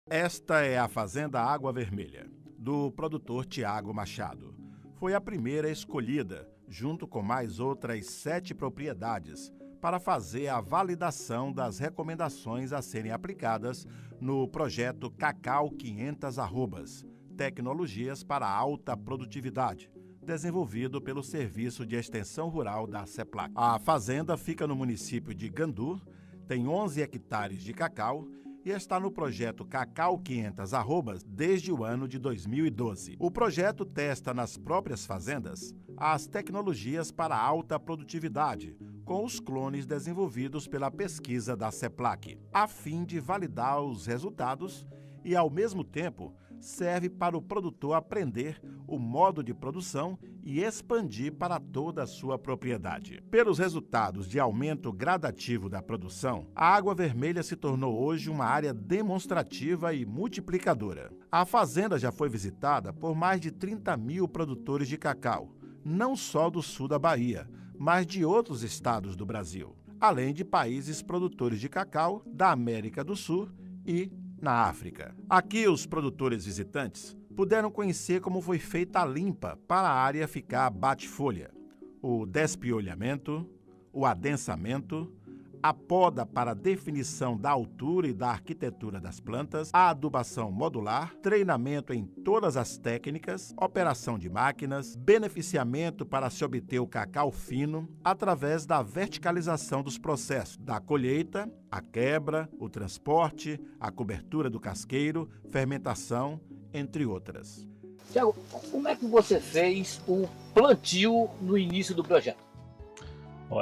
Esta é a Fazenda Água Vermelha, do produtor Tiago Machado. Foi a primeira escolhida, junto com mais outras 7 propriedades, para fazer a validação das recomendações a serem aplicadas no projeto Cacau 500 Arrobas, Tecnologias para Alta Produtividade, desenvolvido pelo Serviço de Extensão Rural da CEPLAC. A fazenda fica no município de Gandu, tem 11 hectares de cacau e está no projeto Cacau 500 Arrobas desde o ano de 2012. O projeto testa nas próprias fazendas as tecnologias para alta produtividade, com os clones desenvolvidos pela pesquisa da CEPLAC, a fim de validar os resultados e, ao mesmo tempo, serve para o produtor aprender o modo de produção e expandir para toda a sua propriedade. Pelos resultados de aumento gradativo da produção, a Água Vermelha se tornou hoje uma área demonstrativa e multiplicadora. A fazenda já foi visitada por mais de 30 mil produtores de cacau, não só do sul da Bahia, mas de outros estados do Brasil, além de países produtores de cacau da América do Sul e na África. Aqui, os produtores visitantes puderam conhecer como foi feita a limpa para a área ficar bate-folha, o despiolhamento, o adensamento, a poda para definição da altura e da arquitetura das plantas, a adubação modular, treinamento em todas as técnicas, operação de máquinas, beneficiamento para se obter o cacau fino através da verticalização dos processos, da colheita, a quebra, o transporte, a cobertura do casqueiro, fermentação, entre outras. Tiago, como é que você fez o plantio no início do projeto?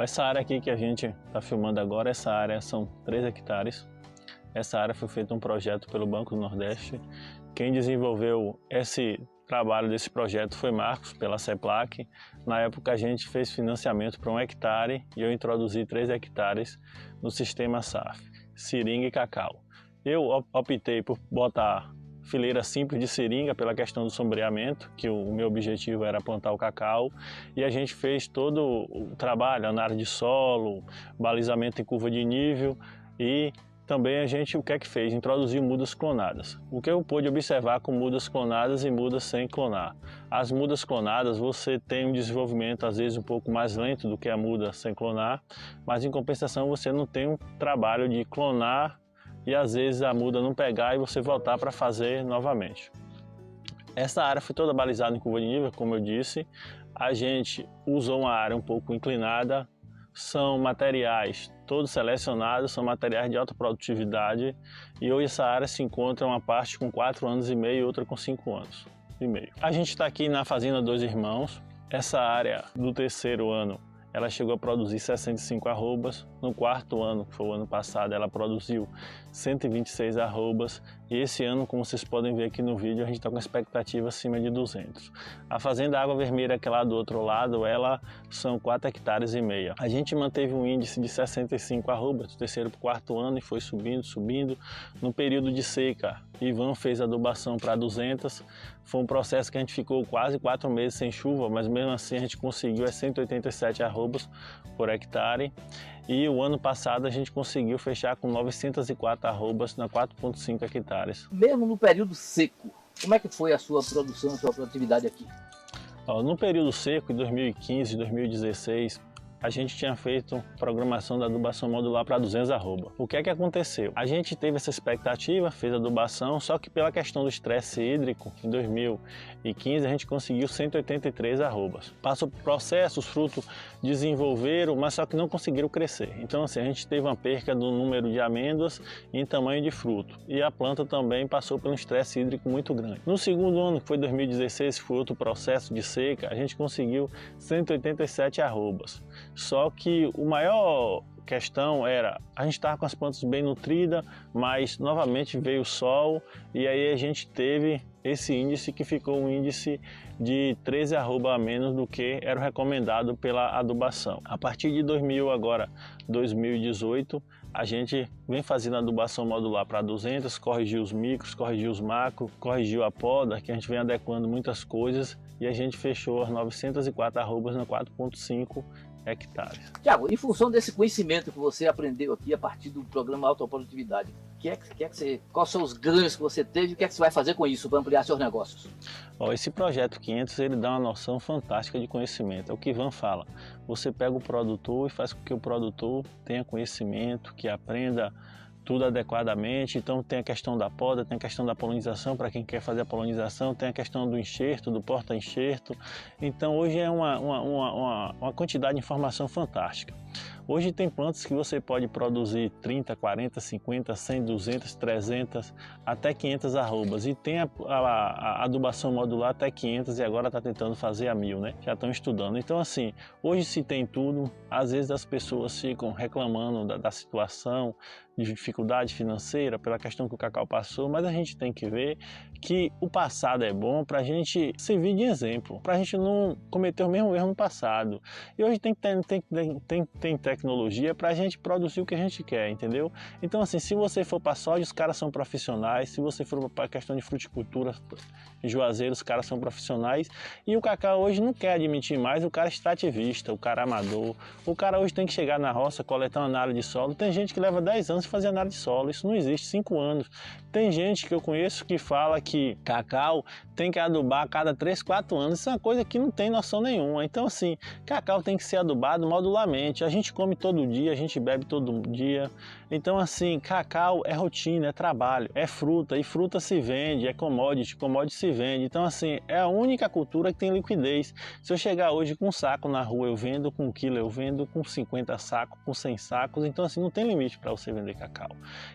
Essa área aqui que a gente está filmando agora, essa área são 3 hectares. Essa área foi feito um projeto pelo Banco do Nordeste. Quem desenvolveu esse trabalho desse projeto foi Marcos, pela CEPLAC. Na época a gente fez financiamento para 1 hectare e eu introduzi 3 hectares no sistema SAF, seringa e cacau. Eu optei por botar fileira simples de seringa pela questão do sombreamento, que o meu objetivo era plantar o cacau, e a gente fez todo o trabalho, análise de solo, balizamento em curva de nível, e também a gente o que é que fez? Introduziu mudas clonadas. O que eu pude observar com mudas clonadas e mudas sem clonar? As mudas clonadas você tem um desenvolvimento às vezes um pouco mais lento do que a muda sem clonar, mas em compensação você não tem um trabalho de clonar e às vezes a muda não pegar e você voltar para fazer novamente. Essa área foi toda balizada em curva de nível, como eu disse. A gente usou uma área um pouco inclinada, são materiais todos selecionados, são materiais de alta produtividade e hoje essa área se encontra uma parte com 4 anos e meio e outra com 5 anos e meio. A gente está aqui na Fazenda Dois Irmãos. Essa área do 3º ano ela chegou a produzir 65 arrobas, no 4º ano, que foi o ano passado, ela produziu 126 arrobas e esse ano, como vocês podem ver aqui no vídeo, a gente está com expectativa acima de 200. A Fazenda Água Vermelha, que é lá do outro lado, ela são 4 hectares e meio. A gente manteve um índice de 65 arrobas do 3º para o 4º ano e foi subindo. No período de seca, Ivan fez adubação para 200, foi um processo que a gente ficou quase 4 meses sem chuva, mas mesmo assim a gente conseguiu 187 arrobas por hectare e o ano passado a gente conseguiu fechar com 904 arrobas na 4,5 hectares. Mesmo no período seco, como é que foi a sua produção, a sua produtividade aqui? No período seco, em 2015 e 2016, a gente tinha feito programação da adubação modular para 200 arroba. O que é que aconteceu? A gente teve essa expectativa, fez a adubação, só que pela questão do estresse hídrico, em 2015 a gente conseguiu 183 arrobas. Passou por processo, os frutos desenvolveram, mas só que não conseguiram crescer. Então assim, a gente teve uma perca do número de amêndoas em tamanho de fruto. E a planta também passou por um estresse hídrico muito grande. No segundo ano, que foi 2016, que foi outro processo de seca, a gente conseguiu 187 arrobas. Só que o maior questão era, a gente estava com as plantas bem nutridas, mas novamente veio o sol e aí a gente teve esse índice que ficou um índice de 13 arroba a menos do que era o recomendado pela adubação. A partir de 2018, a gente vem fazendo adubação modular para 200, corrigiu os micros, corrigiu os macros, corrigiu a poda, que a gente vem adequando muitas coisas e a gente fechou as 904 arrobas na 4,5 hectares. Tiago, em função desse conhecimento que você aprendeu aqui a partir do programa Autoprodutividade, quais são os ganhos que você teve e o que é que você vai fazer com isso para ampliar seus negócios? Esse projeto 500 ele dá uma noção fantástica de conhecimento. É o que Ivan fala. Você pega o produtor e faz com que o produtor tenha conhecimento, que aprenda tudo adequadamente. Então tem a questão da poda, tem a questão da polinização para quem quer fazer a polinização, tem a questão do enxerto, do porta-enxerto. Então hoje é uma quantidade de informação fantástica. Hoje tem plantas que você pode produzir 30, 40, 50, 100, 200, 300, até 500 arrobas. E tem a adubação modular até 500 e agora está tentando fazer a 1000, né? Já estão estudando. Então assim, hoje se tem tudo. Às vezes as pessoas ficam reclamando da situação, de dificuldade financeira, pela questão que o cacau passou, mas a gente tem que ver que o passado é bom para a gente servir de exemplo, para a gente não cometer o mesmo erro no passado. E hoje tem tecnologia para a gente produzir o que a gente quer, entendeu? Então assim, se você for para soja, os caras são profissionais, se você for para a questão de fruticultura, Juazeiro, os caras são profissionais, e o cacau hoje não quer admitir mais o cara extrativista, o cara amador. O cara hoje tem que chegar na roça, coletar uma análise de solo. Tem gente que leva 10 anos fazer análise de solo, isso não existe, 5 anos. Tem gente que eu conheço que fala que cacau tem que adubar a cada 3, 4 anos, isso é uma coisa que não tem noção nenhuma. Então assim, cacau tem que ser adubado modularmente, a gente come todo dia, a gente bebe todo dia. Então assim, cacau é rotina, é trabalho, é fruta, e fruta se vende, é commodity, commodity se vende. Então assim, é a única cultura que tem liquidez. Se eu chegar hoje com um saco na rua, eu vendo, com 1 quilo eu vendo, com 50 sacos, com 100 sacos, então assim, não tem limite para você vender cacau.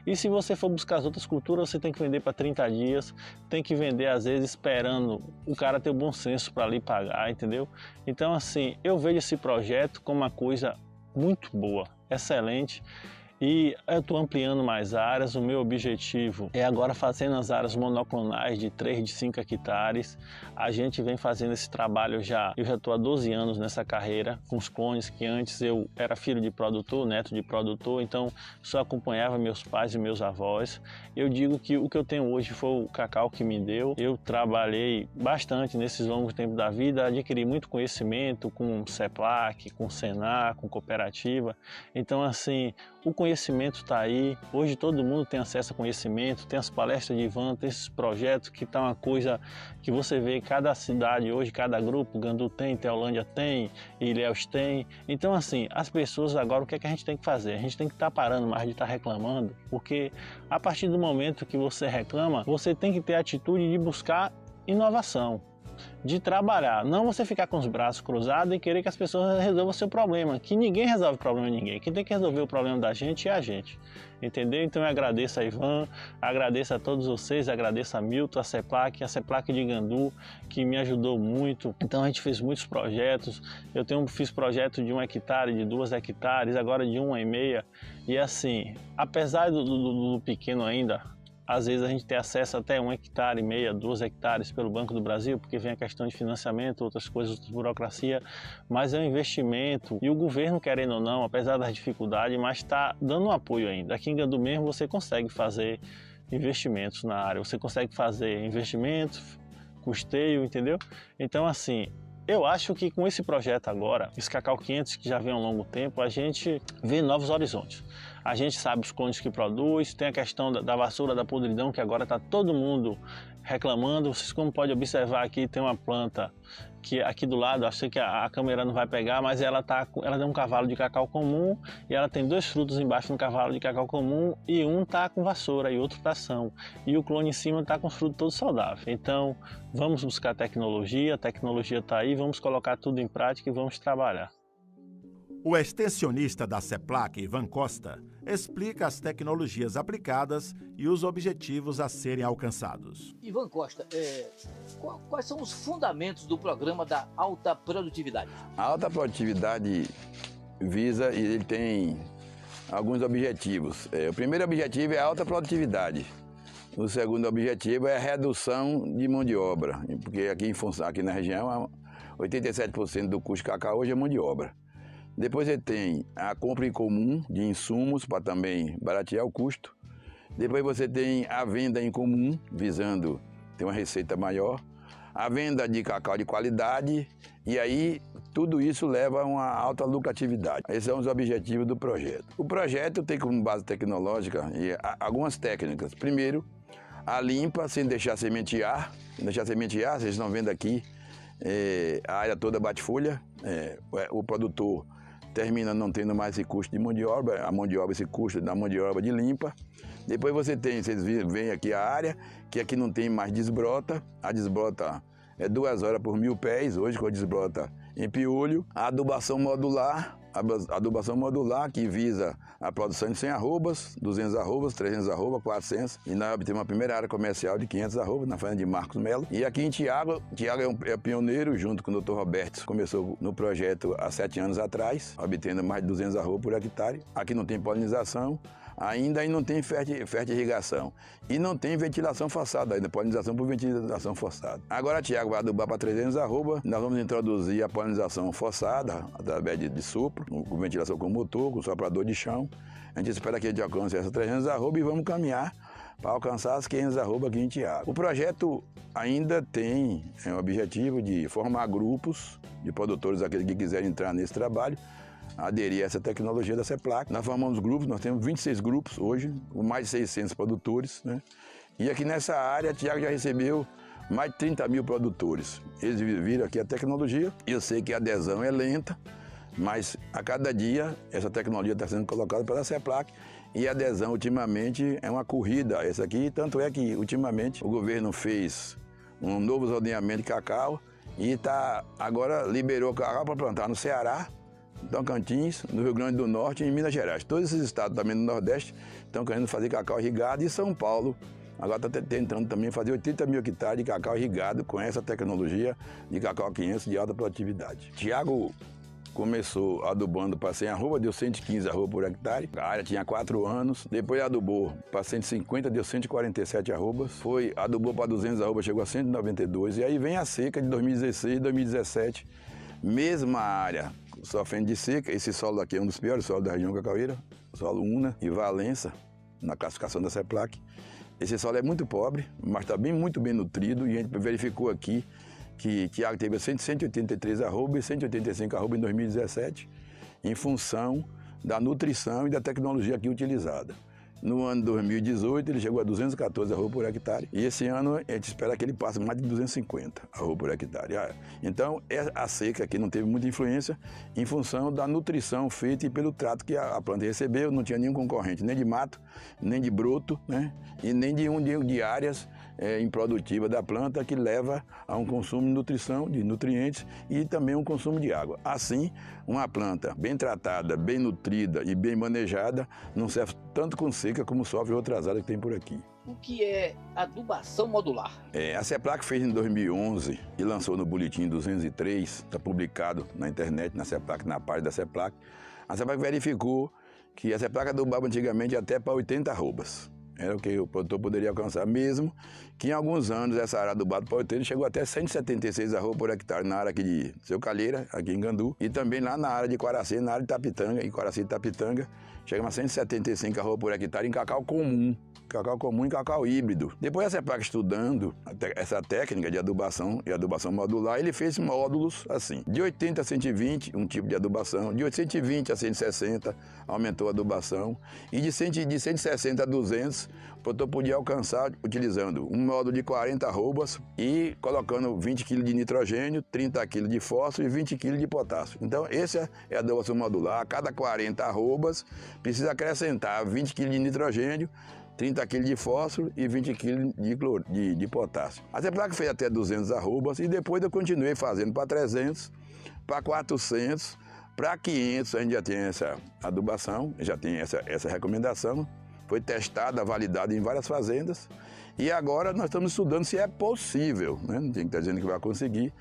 E se você for buscar as outras culturas, você tem que vender para 30 dias, tem que vender às vezes esperando o cara ter o bom senso para ali pagar, entendeu? Então assim, eu vejo esse projeto como uma coisa muito boa, excelente. E eu estou ampliando mais áreas. O meu objetivo é agora fazendo as áreas monoclonais de 3, de 5 hectares. A gente vem fazendo esse trabalho eu já estou há 12 anos nessa carreira com os clones, que antes eu era filho de produtor, neto de produtor, então só acompanhava meus pais e meus avós. Eu digo que o que eu tenho hoje foi o cacau que me deu. Eu trabalhei bastante nesses longos tempos da vida, adquiri muito conhecimento com CEPLAC, com Senar, com cooperativa. Então assim, o conhecimento está aí, hoje todo mundo tem acesso a conhecimento, tem as palestras de Ivan, tem esses projetos que está uma coisa que você vê em cada cidade hoje, cada grupo, Gandu tem, Teolândia tem, Ilhéus tem. Então assim, as pessoas agora, o que é que a gente tem que fazer? A gente tem que estar parando mais de estar reclamando, porque a partir do momento que você reclama, você tem que ter a atitude de buscar inovação, de trabalhar, não você ficar com os braços cruzados e querer que as pessoas resolvam o seu problema, que ninguém resolve o problema de ninguém, quem tem que resolver o problema da gente é a gente, entendeu? Então eu agradeço a Ivan, agradeço a todos vocês, agradeço a Milton, a CEPLAC de Gandu, que me ajudou muito. Então a gente fez muitos projetos, fiz projeto de 1 hectare, de 2 hectares, agora de 1,5, e assim, apesar do pequeno ainda, às vezes a gente tem acesso até 1,5 hectare, 2 hectares pelo Banco do Brasil, porque vem a questão de financiamento, outras coisas, outra burocracia, mas é um investimento e o governo, querendo ou não, apesar das dificuldades, mas está dando um apoio ainda. Aqui em Gandu mesmo você consegue fazer investimentos na área, você consegue fazer investimentos, custeio, entendeu? Então assim, eu acho que com esse projeto agora, esse Cacau 500 que já vem há um longo tempo, a gente vê novos horizontes. A gente sabe os clones que produz, tem a questão da vassoura, da podridão, que agora está todo mundo reclamando. Vocês como podem observar aqui, tem uma planta que aqui do lado, acho que a câmera não vai pegar, mas ela tem um cavalo de cacau comum e ela tem 2 frutos embaixo no cavalo de cacau comum e um está com vassoura e outro está são. E o clone em cima está com os frutos todos saudáveis. Então vamos buscar tecnologia, a tecnologia está aí, vamos colocar tudo em prática e vamos trabalhar. O extensionista da CEPLAC, Ivan Costa, explica as tecnologias aplicadas e os objetivos a serem alcançados. Ivan Costa, quais são os fundamentos do programa da alta produtividade? A alta produtividade visa e ele tem alguns objetivos. O primeiro objetivo é a alta produtividade. O segundo objetivo é a redução de mão de obra, porque aqui na região 87% do custo de cacau hoje é mão de obra. Depois ele tem a compra em comum de insumos para também baratear o custo. Depois você tem a venda em comum, visando ter uma receita maior. a venda de cacau de qualidade, e aí tudo isso leva a uma alta lucratividade. Esses são os objetivos do projeto. O projeto tem como base tecnológica algumas técnicas. Primeiro, a limpa sem deixar sementear. Sem deixar sementear, vocês estão vendo aqui, a área toda bate folha. O produtor termina não tendo mais esse custo de mão de obra, a mão de obra, esse custo da mão de obra de limpa. Depois vocês veem aqui a área, que aqui não tem mais desbrota. A desbrota é 2 horas por 1000 pés, hoje com a desbrota em piolho. A adubação modular, que visa a produção de 100 arrobas, 200 arrobas, 300 arrobas, 400. E nós obtemos uma primeira área comercial de 500 arrobas na fazenda de Marcos Melo. E aqui em Tiago é pioneiro, junto com o Dr. Roberto. Começou no projeto há 7 anos atrás, obtendo mais de 200 arrobas por hectare. Aqui não tem polinização. Ainda não tem fertirrigação e não tem ventilação forçada ainda, polinização por ventilação forçada. Agora, Tiago vai adubar para 300 arroba, nós vamos introduzir a polinização forçada através de sopro, com ventilação com motor, com soprador de chão. A gente espera que a gente alcance essas 300 arroba e vamos caminhar para alcançar as 500 arroba aqui em Tiago. O projeto ainda tem o objetivo de formar grupos de produtores, aqueles que quiserem entrar nesse trabalho, aderir a essa tecnologia da CEPLAC. Nós formamos grupos, nós temos 26 grupos hoje, com mais de 600 produtores, né? E aqui nessa área, Tiago já recebeu mais de 30 mil produtores. Eles viram aqui a tecnologia. Eu sei que a adesão é lenta, mas a cada dia essa tecnologia está sendo colocada pela CEPLAC e a adesão ultimamente é uma corrida essa aqui, tanto é que ultimamente o governo fez um novo zoneamento de cacau e agora liberou cacau para plantar no Ceará, Tocantins, no Rio Grande do Norte e em Minas Gerais. Todos esses estados também do Nordeste estão querendo fazer cacau irrigado e São Paulo agora está tentando também fazer 80 mil hectares de cacau irrigado com essa tecnologia de cacau 500 de alta produtividade. Tiago começou adubando para 100 arroba, deu 115 arroba por hectare. A área tinha 4 anos. Depois adubou para 150, deu 147 arrobas. Adubou para 200 arroba, chegou a 192. E aí vem a seca de 2016 e 2017. Mesma área, sofrendo de seca. Esse solo aqui é um dos piores solos da região cacaueira, solo Una e Valença, na classificação da CEPLAC. Esse solo é muito pobre, mas está muito bem nutrido, e a gente verificou aqui que Tiago teve 183 arroba e 185 arroba em 2017, em função da nutrição e da tecnologia aqui utilizada. No ano 2018, ele chegou a 214 arroba por hectare. E esse ano, a gente espera que ele passe mais de 250 arroba por hectare. Então, a seca aqui não teve muita influência em função da nutrição feita e pelo trato que a planta recebeu. Não tinha nenhum concorrente, nem de mato, nem de broto, né? E nem de áreas improdutivas da planta, que leva a um consumo de nutrição, de nutrientes e também um consumo de água. Assim, uma planta bem tratada, bem nutrida e bem manejada não serve tanto com seca como sofre outras áreas que tem por aqui. O que é adubação modular? A CEPLAC fez em 2011 e lançou no Boletim 203, está publicado na internet, na CEPLAC, na página da CEPLAC. A CEPLAC verificou que a CEPLAC adubava antigamente até para 80 arrobas. Era o que o produtor poderia alcançar, mesmo que em alguns anos essa área adubada para 80 chegou até 176 arroba por hectare na área aqui de Seu Calheira, aqui em Gandu, e também lá na área de Quaraci, na área de Tapitanga, em Quaraci e Tapitanga, chegamos a 175 arroba por hectare em cacau comum e cacau híbrido. Depois a CEPLAC estudando essa técnica de adubação e adubação modular, ele fez módulos assim, de 80 a 120, um tipo de adubação, de 120 a 160, aumentou a adubação, e de 160 a 200, o produtor podia alcançar utilizando um módulo de 40 arrobas e colocando 20 kg de nitrogênio, 30 kg de fósforo e 20 kg de potássio. Então, essa é a adubação modular. A cada 40 arrobas, precisa acrescentar 20 kg de nitrogênio, 30 kg de fósforo e 20 kg de potássio. A CEPLAC fez até 200 arrobas e depois eu continuei fazendo para 300, para 400, para 500. A gente já tem essa adubação, já tem essa recomendação. Foi testada, validada em várias fazendas. E agora nós estamos estudando se é possível, né? Não tem que estar dizendo que vai conseguir,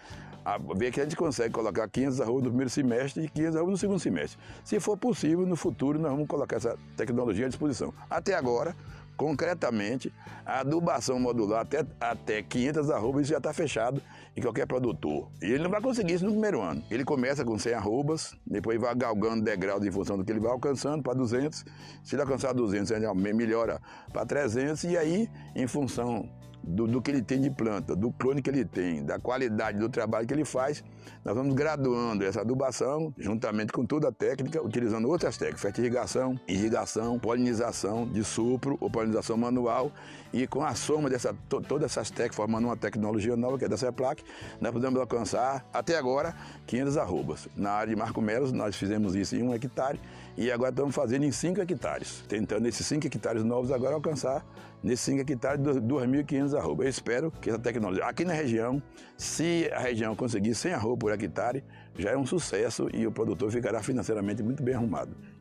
ver que a gente consegue colocar 500 arrobas no primeiro semestre e 500 arrobas no segundo semestre. Se for possível, no futuro nós vamos colocar essa tecnologia à disposição. Até agora, concretamente, a adubação modular até 500 arrobas, isso já está fechado em qualquer produtor. E ele não vai conseguir isso no primeiro ano. Ele começa com 100 arrobas, depois vai galgando degraus em função do que ele vai alcançando para 200. Se ele alcançar 200, ele melhora para 300 e aí, em função do que ele tem de planta, do clone que ele tem, da qualidade do trabalho que ele faz, nós vamos graduando essa adubação, juntamente com toda a técnica, utilizando outras técnicas, fertirrigação, irrigação, polinização de sopro ou polinização manual, e com a soma todas essas técnicas, formando uma tecnologia nova, que é da CEPLAC, nós podemos alcançar, até agora, 500 arrobas. Na área de Marco Melo, nós fizemos isso em 1 hectare, e agora estamos fazendo em 5 hectares, tentando esses 5 hectares novos agora alcançar, nesses 5 hectares, 2.500 arrobas. Eu espero que essa tecnologia, aqui na região, se a região conseguir 100 arrobas por hectare, já é um sucesso e o produtor ficará financeiramente muito bem arrumado.